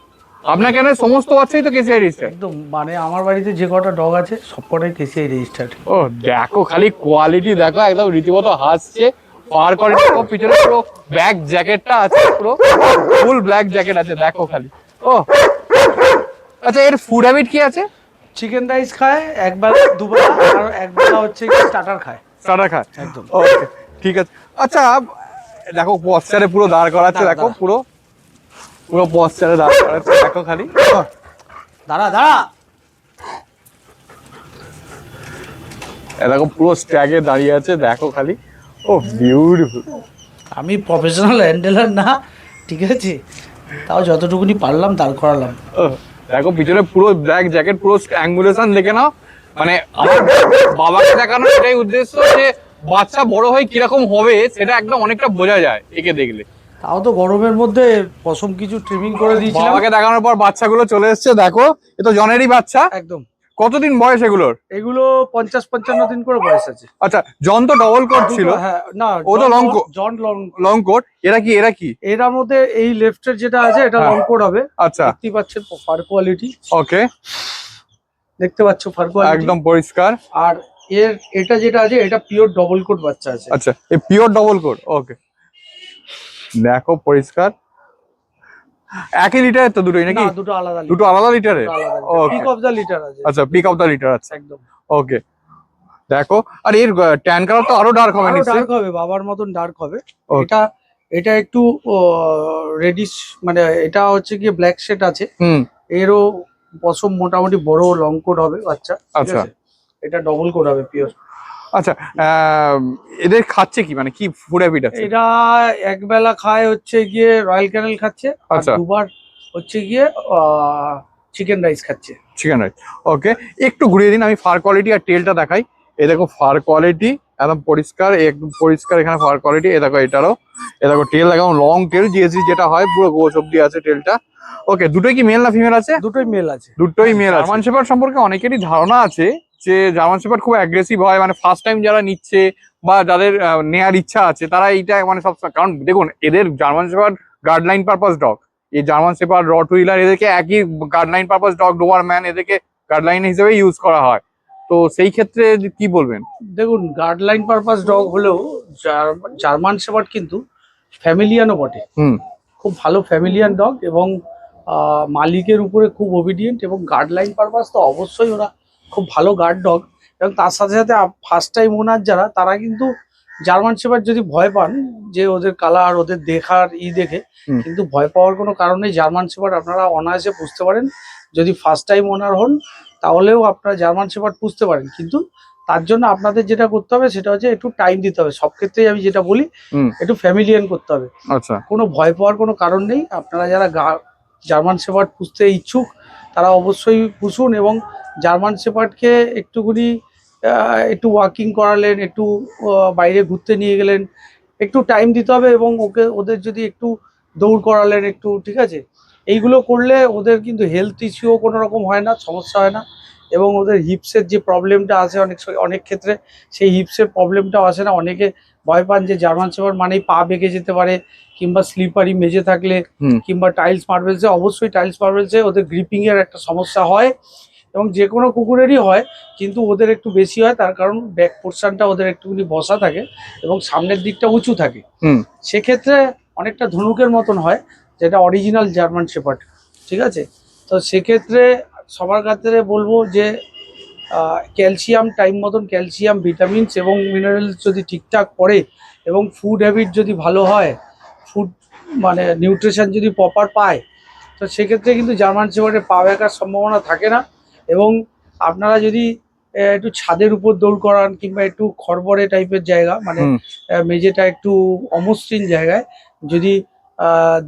Speaker 4: আপনার কেন সমস্ত বাচ্চাই তো কেসিআই রেজিস্টার্ড?
Speaker 1: একদম, মানে আমার বাড়িতে যে কটা ডগ আছে সব কটাই কেসিআই রেজিস্টার্ড।
Speaker 4: ও দেখো খালি কোয়ালিটি দেখো, একদম রীতিমতো হাসছে। ফার কোয়ালিটি দেখো, পিছনে পুরো ব্ল্যাক জ্যাকেটটা আছে, পুরো ফুল ব্ল্যাক জ্যাকেট আছে দেখো খালি। ও আচ্ছা, এর ফুড হ্যাবিট কি আছে?
Speaker 1: চিকেন রাইস খায় একবেলা দুবেলা, আর একবেলা হচ্ছে স্টার্টার খায়।
Speaker 4: স্টার্টার খায়?
Speaker 1: একদম।
Speaker 4: ওকে, ঠিক আছে। আচ্ছা দেখো পশ্চারে পুরো দাঁড় করাচ্ছে,
Speaker 1: দাঁড়া,
Speaker 4: দেখো
Speaker 1: দাঁড়া।
Speaker 4: পুরো পুরো পশ্চারে দাঁড় করাচ্ছে দেখো খালি।
Speaker 1: দাঁড়া
Speaker 4: এ দেখো পুরো স্ট্যাগে দাঁড়িয়ে আছে দেখো খালি। ও বিউটিফুল।
Speaker 1: আমি প্রফেশনাল হ্যান্ডেলার না, ঠিক আছে, তাও যতটুকুনি পারলাম দাঁড় করালাম।
Speaker 4: দেখো পিছনে পুরো ব্ল্যাক জ্যাকেট, পুরো অ্যাঙ্গুলেশন দেখে নাও। মানে আমার বাবাকে দেখানোর এটাই উদ্দেশ্য যে বাচ্চা বড় হয়ে কিরকম হবে সেটা একদম অনেকটা বোঝা যায় একে দেখলে।
Speaker 1: তাও তো গরমের মধ্যে পশম কিছু ট্রিমিং করে দিয়েছিলাম।
Speaker 4: বাবাকে দেখানোর পর বাচ্চাগুলো চলে এসেছে দেখো, এ তো জনেরই বাচ্চা।
Speaker 1: একদম
Speaker 4: কতদিন বয়স এগুলোর?
Speaker 1: এগুলো 50-55 দিন করে বয়স আছে।
Speaker 4: আচ্ছা, জন তো ডবল কোট ছিল।
Speaker 1: হ্যাঁ, না
Speaker 4: ও তো long coat।
Speaker 1: জন লং।
Speaker 4: Long coat. এরা কি?
Speaker 1: এর মধ্যে এই লেফটের যেটা আছে এটা
Speaker 4: হ্যাঁ।
Speaker 1: লং কোট হবে।
Speaker 4: আচ্ছা,
Speaker 1: দেখতে পাচ্ছেন ফার কোয়ালিটি,
Speaker 4: ওকে,
Speaker 1: দেখতে পাচ্ছ ফার কোয়ালিটি
Speaker 4: একদম পরিষ্কার।
Speaker 1: আর এটা যেটা আছে এটা পিওর ডবল কোট বাচ্চা আছে।
Speaker 4: আচ্ছা, এই পিওর ডবল কোট, ওকে, দেখো পরিষ্কার। একই লিটারের তো দুটোই নাকি?
Speaker 1: না, দুটো আলাদা
Speaker 4: দুটো আলাদা লিটারের? ওকে,
Speaker 1: পিক অফ দা লিটার আছে।
Speaker 4: আচ্ছা, পিক অফ দা লিটার আছে,
Speaker 1: একদম
Speaker 4: ওকে। দেখো, আর এর ট্যান কালার তো আরো ডার্ক হবে নিশ্চয়ই।
Speaker 1: ডার্ক হবে, বাবার মতন ডার্ক হবে।
Speaker 4: Okay.
Speaker 1: এটা একটু রেডিশ, মানে এটা হচ্ছে কি ব্ল্যাক শেড আছে।
Speaker 4: হুম,
Speaker 1: এরও পশম মোটামুটি বড় লং কোট হবে বাচ্চা, ঠিক
Speaker 4: আচ্ছা।
Speaker 1: আছে? এটা ডবল কোট হবে পিওর।
Speaker 4: আচ্ছা, এদের খাচ্ছে কি, মানে কি ফুড হ্যাবিট আছে?
Speaker 1: এটা একবেলা খায় হচ্ছে গিয়ে রয়্যাল ক্যানেল খাচ্ছে, আর
Speaker 4: আচ্ছা।
Speaker 1: দুবার হচ্ছে গিয়ে চিকেন রাইস খাচ্ছে।
Speaker 4: চিকেন রাইস, ওকে। একটু ঘুরিয়ে দিন, আমি ফার কোয়ালিটি আর টেলটা দেখাই। এ দেখো ফার কোয়ালিটি একদম পরিষ্কার, একদম পরিষ্কার এখানে ফার কোয়ালিটি। এ দেখো এটারও, এ দেখো টেল একদম লং টেল, জিএসি যেটা হয় পুরো গোছ অব্দি আছে টেলটা। ওকে, দুটোই কি মেল না ফিমেল আছে?
Speaker 1: দুটোই মেল আছে।
Speaker 4: দুটোই মেল আছে। জার্মান শেপার্ড সম্পর্কে অনেকেরই ধারণা আছে যে জার্মান শেপার্ড খুব অ্যাগ্রেসিভ হয়, মানে ফার্স্ট টাইম যারা নিচ্ছে বা যাদের নেয়ার ইচ্ছা আছে তারা এইটা মানে সব, কারণ দেখুন এদের জার্মান শেপার্ড গার্ডলাইন পারপাস ডগ, এই জার্মান শেপার্ড, রটউইলার এদেরকে একই গার্ডলাইন পারপাস ডগ, ডোবারম্যান এদেরকে গার্ডলাইন হিসেবে ইউজ করা হয়। তো সেই ক্ষেত্রে কি বলবেন?
Speaker 1: দেখুন, গার্ডলাইন পারপাস ডগ হলেও জার্মান শেপার্ড কিন্তু ফ্যামিলিয়ানও বটে।
Speaker 4: হুম,
Speaker 1: খুব ভালো ফ্যামিলিয়ান ডগ এবং মালিকের উপরে খুব ওবিডিয়েন্ট, এবং গার্ডলাইন পারপাস তো অবশ্যই ওরা খুব ভালো গার্ড ডগ। এবং তার সাথে সাথে ফার্স্ট টাইম ওনার যারা, তারা কিন্তু জার্মান শেপার্ড যদি ভয় পান যে ওদের কালার, ওদের দেখার দেখে,
Speaker 4: হুম।
Speaker 1: কিন্তু ভয় পাওয়ার কোনো কারণ নেই। জার্মান শেপার্ড আপনারা অনায়াসে পুষতে পারেন। যদি ফার্স্ট টাইম ওনার হন তাহলেও আপনারা জার্মান শেপার্ড পুষতে পারেন, কিন্তু তার জন্য আপনাদের যেটা করতে হবে সেটা হচ্ছে একটু টাইম দিতে হবে। সব ক্ষেত্রেই আমি যেটা বলি,
Speaker 4: হুম,
Speaker 1: একটু ফ্যামিলিয়ান করতে হবে।
Speaker 4: আচ্ছা,
Speaker 1: কোনো ভয় পাওয়ার কোনো কারণ নেই। আপনারা যারা জার্মান শেপার্ড পুষতে ইচ্ছুক তারা অবশ্যই পুষুন, এবং জার্মান শেপার্ডকে একটুখানি একটু ওয়াকিং করালেন, একটু বাইরে ঘুরতে নিয়ে গেলেন, একটু টাইম দিতে হবে, এবং ওদের যদি একটু দৌড় করালেন একটু, ঠিক আছে? এইগুলো করলে ওদের কিন্তু হেলথ ইস্যুও কোনো রকম হয় না, সমস্যা হয় না। এবং ওদের হিপসের যে প্রবলেমটা আছে অনেক ক্ষেত্রে সেই হিপসের প্রবলেমটাও আসে না। অনেকে ভয় পান যে জার্মান শেপার্ড মানেই পা বেঁকে যেতে পারে, কিংবা স্লিপারি মেঝে থাকলে,
Speaker 4: হুম,
Speaker 1: কিংবা টাইলস মার্বেলসে। অবশ্যই টাইলস মার্বেলসে ওদের গ্রিপিং এর একটা সমস্যা হয়, এবং যে কোনো কুকুরেরই হয়, কিন্তু ওদের একটু বেশি হয়। তার কারণ ব্যাক পোর্শনটা ওদের একটুখানি বসা থাকে এবং সামনের দিকটা উঁচু থাকে।
Speaker 4: হুম,
Speaker 1: সেক্ষেত্রে অনেকটা ধনুকের মতন হয়, যেটা অরিজিনাল জার্মান শেপার্ড, ঠিক আছে? তো সেক্ষেত্রে সবার কাছে বলবো যে ক্যালসিয়াম, টাইম মতন ক্যালসিয়াম, ভিটামিনস এবং মিনারেলস যদি ঠিকঠাক পড়ে, এবং ফুড হ্যাবিট যদি ভালো হয়, ফুড মানে নিউট্রিশন যদি প্রপার পায়, তো সেক্ষেত্রে কিন্তু জার্মান শেপার্ডের পা ব্যাকার সম্ভাবনা থাকে না। এবং আপনারা যদি একটু ছাদের উপর দৌড় করান, কিংবা একটু খড়বড়ে টাইপের জায়গা, মানে
Speaker 4: হুম।
Speaker 1: মেঝেটা একটু অমসৃণ জায়গায় যদি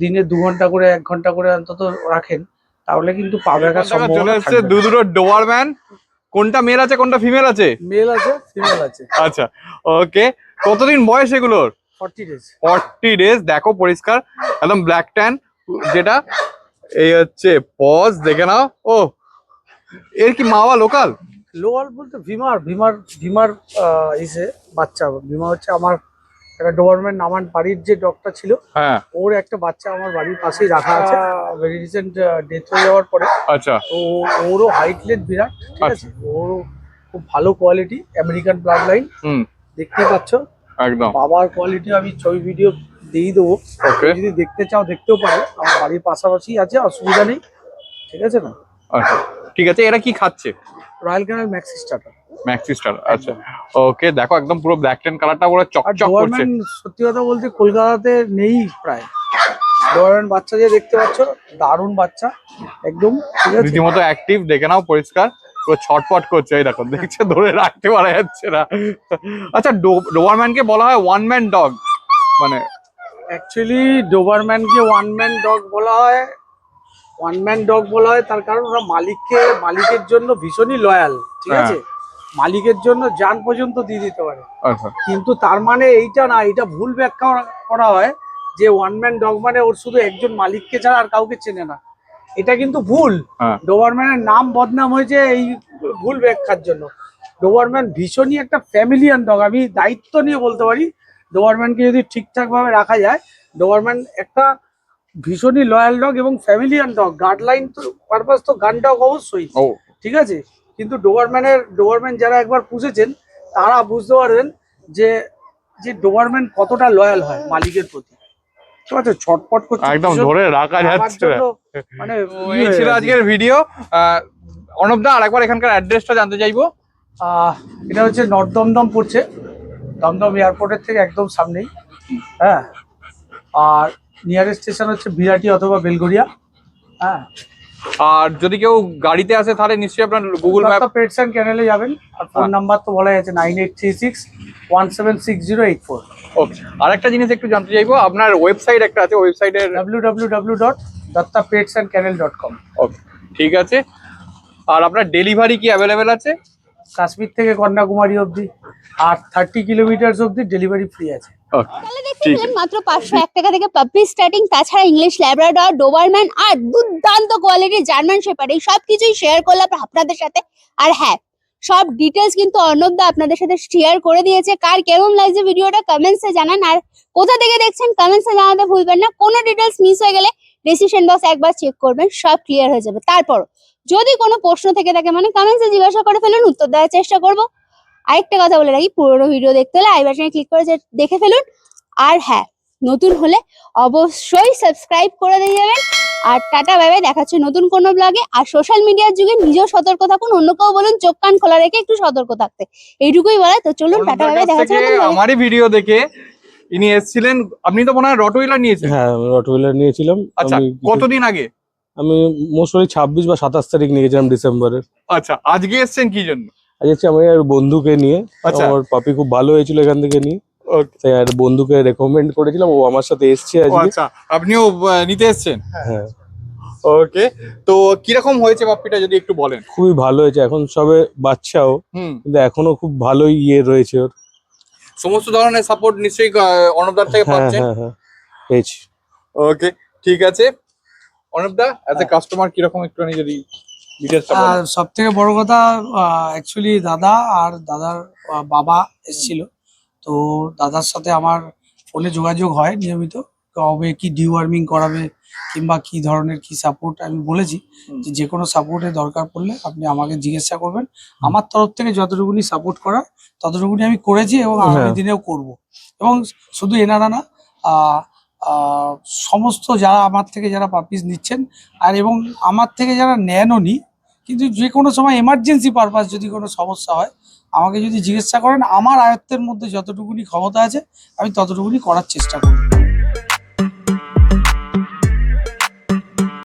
Speaker 1: দিনে 2 ঘন্টা করে 1 ঘন্টা করে অন্তত রাখেন, তাহলে কিন্তু পা ব্যাকার
Speaker 4: চলে
Speaker 1: সম্ভাবনা
Speaker 4: এসছে
Speaker 1: থাকবে।
Speaker 4: দুটো ডোবারম্যান। কোনটা মেল আছে কোনটা ফিমেল আছে?
Speaker 1: মেল আছে, ফিমেল আছে।
Speaker 4: আচ্ছা, ওকে। কতদিন বয়স এগুলোর?
Speaker 1: 40 days।
Speaker 4: 40 ডেজ। দেখো পরিষ্কার, একদম ব্ল্যাক ট্যান যেটা। এই হচ্ছে পজ, দেখে নাও। ও, এর কি মাওয়া লোকাল?
Speaker 1: লোয়াল বলতে ভীমার ইসে বাচ্চা। ভীমা হচ্ছে আমার একটা ডোবারম্যান, আমার বাড়ির যে ডগটা ছিল
Speaker 4: হ্যাঁ,
Speaker 1: ওর একটা বাচ্চা আমার বাড়ির পাশেই রাখা আছে। ভেরি রিসেন্ট ডেথ হয়ে যাওয়ার পরে,
Speaker 4: আচ্ছা,
Speaker 1: তো ওরও হাইট লেন্থ বিরাট, ঠিক আছে? ওরও খুব ভালো কোয়ালিটি, আমেরিকান ব্লাড লাইন,
Speaker 4: হুম,
Speaker 1: দেখতেই পাচ্ছ।
Speaker 4: একদম,
Speaker 1: বাবার কোয়ালিটি আমি ছবি ভিডিও দিয়ে দেবো,
Speaker 4: ওকে,
Speaker 1: যদি দেখতে চাও দেখতেও পারো। আমার বাড়ির পাশাপাশি আছে, অসুবিধা নেই, ঠিক আছে না?
Speaker 4: আচ্ছা, ঠিক আছে। এরা কি খাচ্ছে?
Speaker 1: রয়্যাল ক্যানেল ম্যাক্সি স্টার্টার।
Speaker 4: ম্যাক্সি স্টার, আচ্ছা, ওকে। দেখো একদম পুরো ব্ল্যাক ট্যান কালারটা পুরো
Speaker 1: আর
Speaker 4: চকচক করছে।
Speaker 1: ডোবারম্যান সত্যি কথা বলতে কলকাতাতে নেই প্রায়। ডোবারম্যান বাচ্চা যে দেখতে পাচ্ছ, দারুণ বাচ্চা একদম, ঠিক আছে?
Speaker 4: রীতিমতো অ্যাক্টিভ, দেখে নাও পরিষ্কার, পুরো ছটপট করছে। এই দেখো, দেখছে, ধরে রাখতে পারা যাচ্ছে না। আচ্ছা, ডোবারম্যানকে বলা হয় ওয়ান ম্যান ডগ, মানে
Speaker 1: অ্যাকচুয়ালি ডোবারম্যানকে ওয়ান ম্যান ডগ বলা হয়। তার কারণ ওরা মালিকের জন্য ভীষণই লয়াল, ঠিক
Speaker 4: হ্যাঁ।
Speaker 1: আছে? মালিকের জন্য জান পর্যন্ত দিয়ে দিতে পারে।
Speaker 4: আচ্ছা,
Speaker 1: কিন্তু তার মানে এইটা না, এটা ভুল ব্যাখ্যা করা হয় যে ওয়ান ম্যান ডগ মানে ওর শুধু একজন মালিককে ছাড়া আর কাউকে চেনে না। এটা কিন্তু ভুল।
Speaker 4: হ্যাঁ,
Speaker 1: ডোবারম্যানের নাম বদনাম হয়েছে এই ভুল ব্যাখ্যার জন্য। ডোবারম্যান ভীষণই একটা ফ্যামিলিয়ান ডগ, আমি দায়িত্ব নিয়ে বলতে পারি। ডোবারম্যানকে যদি ঠিকঠাকভাবে রাখা যায়, ডোবারম্যান একটা ভীষণই লয়াল ডগ এবং ফ্যামিলিয়ান ডগ। গার্ডলাইন তো পারপাস তো গান ডগ অবশ্যই,
Speaker 4: ও
Speaker 1: ঠিক আছে, কিন্তু ডোবারম্যান যারা একবার পুষেছেন তারা বুঝতে পারবেন যে যে ডোবারম্যান কতটা লয়াল হয় মালিকের প্রতি। ঠিক আছে, ছটপট করছে
Speaker 4: একদম
Speaker 1: ভীষণ
Speaker 4: ধরে রাখা
Speaker 1: আমার
Speaker 4: যাচ্ছে না।
Speaker 1: জন্য, মানে
Speaker 4: এই ছিল আজকের ভিডিও। অর্ণবদা আরেকবার এখানকার অ্যাড্রেসটা জানতে চাইবো।
Speaker 1: এটা হচ্ছে নর্থ দমদম পড়ছে, দমদম এয়ারপোর্টের থেকে একদম সামনেই। হ্যাঁ, আর নিয়ারেস্ট স্টেশন হচ্ছে বিরাটি অথবা বেলগড়িয়া। হ্যাঁ,
Speaker 4: আর যদি কেউ গাড়িতে আসে তাহলে নিশ্চয়ই আপনার গুগল ম্যাপ।
Speaker 1: পেটস অ্যান্ড ক্যানেলে যাবেন, আর ফোন
Speaker 4: হ্যাঁ।
Speaker 1: নাম্বার তো বলা যাচ্ছে 9836176084।
Speaker 4: ওকে, আরেকটা জিনিস একটু জানতে চাইবো, আপনার ওয়েবসাইট একটা আছে, ওয়েবসাইটের
Speaker 1: www.dattapetsandkennel.com।
Speaker 4: ওকে, ঠিক আছে। আর আপনার ডেলিভারি কি অ্যাভেলেবেল আছে?
Speaker 1: কাশ্মীর থেকে কন্যাকুমারী অবধি আর 30 কিলোমিটার অবধি ডেলিভারি ফ্রি আছে।
Speaker 4: ওকে,
Speaker 3: তাহলে দেখতে
Speaker 4: ঠিক
Speaker 3: পেলেন মাত্র 501 টাকা থেকে পাপি স্টার্টিং। তাছাড়া ইংলিশ ল্যাব্রাডর, ডোবারম্যান আর দুর্দান্ত কোয়ালিটির জার্মান শেপার্ড, এই সব কিছুই শেয়ার করলাম আপনাদের সাথে। আর হ্যাঁ, সব ডিটেলস কিন্তু অর্ণবদা আপনাদের সাথে শেয়ার করে দিয়েছে। কার কেমন লাগছে ভিডিওটা কমেন্টসে জানান, আর কোথা থেকে দেখছেন কমেন্টসে জানাতে ভুলবেন না। কোনো ডিটেলস মিস হয়ে গেলে ডিসিশন বক্স একবার চেক করবেন, সব ক্লিয়ার হয়ে যাবে। তারপর যদি কোনো প্রশ্ন থেকে থাকে মানে কমেন্টসে জিজ্ঞাসা করে ফেলুন, উত্তর দেওয়ার চেষ্টা করবো। আরেকটা কথা বলে রাখি, পুরোনো ভিডিও দেখতে হলে আই বাটনে ক্লিক করে দেখে ফেলুন। আর হ্যাঁ, নতুন হলে অবশ্যই সাবস্ক্রাইব করে দিয়ে যাবেন। আর টাটা বাই বাই, দেখাচ্ছে নতুন কোনো ব্লগে। আর সোশ্যাল মিডিয়ার যুগে নিজেও সতর্ক থাকুন, অন্য কেউ বলুন চোখ কান খোলা রেখে একটু সতর্ক থাকতে। এইটুকুই বলা, তো চলুন টাটা বাই বাই,
Speaker 4: অর্ণবদার কাছ
Speaker 3: দেখাচ্ছে
Speaker 4: থেকে
Speaker 3: নতুন ব্লগে।
Speaker 4: আমারই ভিডিও দেখে ইনি এসেছিলেন। আপনি তো মনে হয় রটওয়েলার নিয়েছেন।
Speaker 2: হ্যাঁ, আমি রটওয়েলার নিয়েছিলাম।
Speaker 4: আচ্ছা, কতদিন আগে?
Speaker 2: আমি মোস্টলি 26 বা 27 তারিখ নিয়ে গেছিলাম ডিসেম্বরের।
Speaker 4: আচ্ছা, আজকে এসেছেন কি জন্য?
Speaker 2: আজ হচ্ছে আমি আর বন্ধুকে নিয়ে,
Speaker 4: আচ্ছা।
Speaker 2: আমার পাপি খুব ভালো হয়েছিল এখান থেকে নিয়ে,
Speaker 4: ওকে,
Speaker 2: তাই আর বন্ধুকে রেকমেন্ড করেছিলাম, ও আমার সাথে এসছে আজকে।
Speaker 4: আচ্ছা, আপনিও নিতে এসেছেন।
Speaker 2: হ্যাঁ,
Speaker 4: ওকে, তো কিরকম হয়েছে পাপ্পিটা যদি একটু বলেন।
Speaker 2: খুবই ভালো হয়েছে, এখন সবে বাচ্চাও,
Speaker 4: হুম,
Speaker 2: কিন্তু এখনো খুব ভালোই রয়েছে ওর।
Speaker 4: সমস্ত ধরনের সাপোর্ট নিশ্চয়ই অর্ণবদার থেকে
Speaker 2: হ্যাঁ
Speaker 4: পাচ্ছেন।
Speaker 2: হ্যাঁ হ্যাঁ, পেয়েছি।
Speaker 4: ওকে, ঠিক আছে। অর্ণবদা অ্যাজ এ কাস্টমার কিরকম একটুখানি যদি ডিটেলসটা বলেন।
Speaker 1: আর সব থেকে বড় কথা, অ্যাকচুয়ালি দাদা আর দাদার বাবা এসেছিল, তো দাদার সাথে আমার ফোনে যোগাযোগ হয় নিয়মিত, কবে কি ডিওয়ার্মিং করাবে কিংবা কি ধরনের কি সাপোর্ট। আমি বলেছি যে কোনো সাপোর্টের দরকার পড়লে আপনি আমাকে জিজ্ঞাসা করবেন, আমার তরফ থেকে যতটুকুনি সাপোর্ট করার ততটুকুনি আমি করেছি এবং আগামী
Speaker 2: হ্যাঁ।
Speaker 1: দিনেও করব। এবং শুধু এনারা না, আহ, আহ, সমস্ত যারা আমার থেকে যারা পাপিস নিচ্ছেন আর এবং আমার থেকে যারা নেনও নি, কিন্তু যে কোনো সময় এমার্জেন্সি পারপাস যদি কোনো সমস্যা হয় আমাকে যদি জিজ্ঞাসা করেন, আমার আয়ত্তের মধ্যে যতটুকুনি ক্ষমতা আছে আমি ততটুকুনি করার চেষ্টা করব।